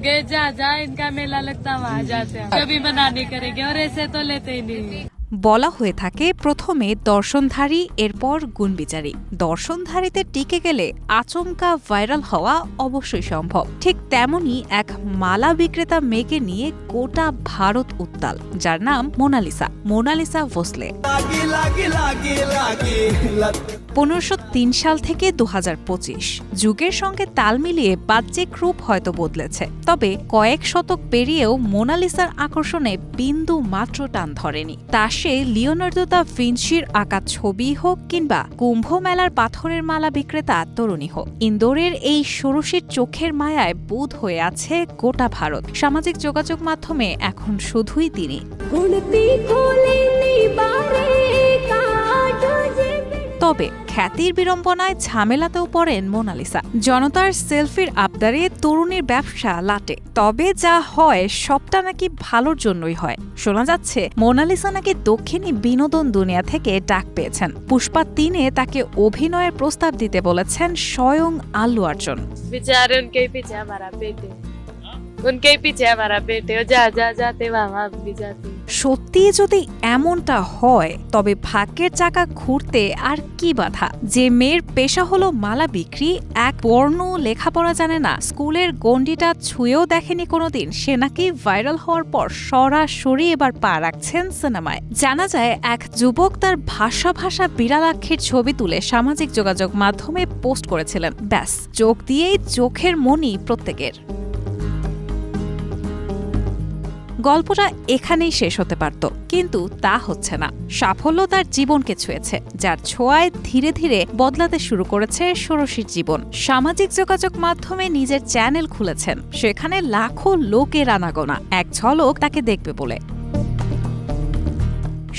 गए जहाँ जहाँ इनका मेला लगता वहाँ जाते हैं, कभी मना नहीं करेंगे और ऐसे तो लेते ही नहीं। বলা হয়ে থাকে প্রথমে দর্শনধারী এরপর গুণবিচারী। দর্শনধারীতে টিকে গেলে আচমকা ভাইরাল হওয়া অবশ্যই সম্ভব। ঠিক তেমনি এক মালা বিক্রেতা মেয়েকে নিয়ে গোটা ভারত উত্তাল, যার নাম মোনালিসা ভোসলে। 1503 সাল থেকে 2025 যুগের সঙ্গে তাল মিলিয়ে বাহ্যিক রূপ হয়তো বদলেছে, তবে কয়েক শতক পেরিয়েও মোনালিসার আকর্ষণে বিন্দু মাত্র টান ধরেনি। তা সে লিওনার্দো দা ভিঞ্চির আঁকা ছবি হোক কিংবা কুম্ভ মেলার পাথরের মালা বিক্রেতা তরুণী হোক, ইন্দোরের এই ষোড়শীর চোখের মায়ায় বুঁদ হয়ে আছে গোটা ভারত। সামাজিক যোগাযোগ মাধ্যমে এখন শুধুই তিনি। তবে খ্যাতির বিড়ম্বনায় ঝামেলাতেও পড়েন মোনালিসা। জনতার সেলফির আবদারে তরুণীর ব্যবসা লাটে। তবে যা হয় সবটা নাকি ভালোর জন্যই হয়। শোনা যাচ্ছে মোনালিসা নাকি দক্ষিণী বিনোদন দুনিয়া থেকে ডাক পেয়েছেন। পুষ্পা 3-এ তাকে অভিনয়ের প্রস্তাব দিতে বলেছেন স্বয়ং আল্লু অর্জুন। बेचारे उनके ही पीछे हमारा बेटे, उनके ही पीछे हमारा बेटे, जहाँ जहाँ जाते वहाँ भी जाते। সত্যি যদি এমনটা হয় তবে ভাগ্যের চাকা ঘুরতে আর কি বাধা? যে মেয়ের পেশা হলো মালা বিক্রি, এক বর্ণ লেখাপড়া জানে না, স্কুলের গণ্ডিটা ছুঁয়েও দেখেনি কোনোদিন, সে নাকি ভাইরাল হওয়ার পর সরাসরি এবার পা রাখছেন সিনেমায়। জানা যায় এক যুবক তার ভাষা বিড়ালাক্ষীর ছবি তুলে সামাজিক যোগাযোগ মাধ্যমে পোস্ট করেছিলেন। ব্যাস, চোখ দিয়েই চোখের মনি প্রত্যেকের। গল্পটা এখানেই শেষ হতে পারত, কিন্তু তা হচ্ছে না। সাফল্য তার জীবনকে ছুঁয়েছে, যার ছোঁয়ায় ধীরে ধীরে বদলাতে শুরু করেছে ষোড়শীর জীবন। সামাজিক যোগাযোগ মাধ্যমে নিজের চ্যানেল খুলেছেন, সেখানে লাখো লোকের আনাগোনা এক ঝলক তাকে দেখবে বলে।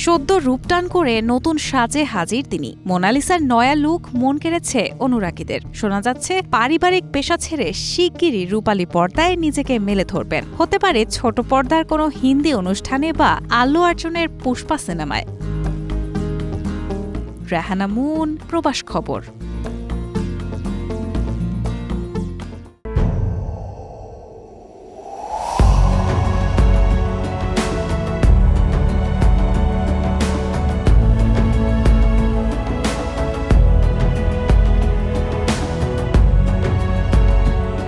সদ্য রূপটান করে নতুন সাজে হাজির তিনি। মোনালিসার নয়া লুক মন কেড়েছে অনুরাগীদের। শোনা যাচ্ছে পারিবারিক পেশা ছেড়ে শিগগিরই রূপালী পর্দায় নিজেকে মেলে ধরবেন। হতে পারে ছোট পর্দার কোনো হিন্দি অনুষ্ঠানে বা আল্লু অর্জুনের পুষ্পা সিনেমায়। রেহানা মুন, প্রবাস খবর।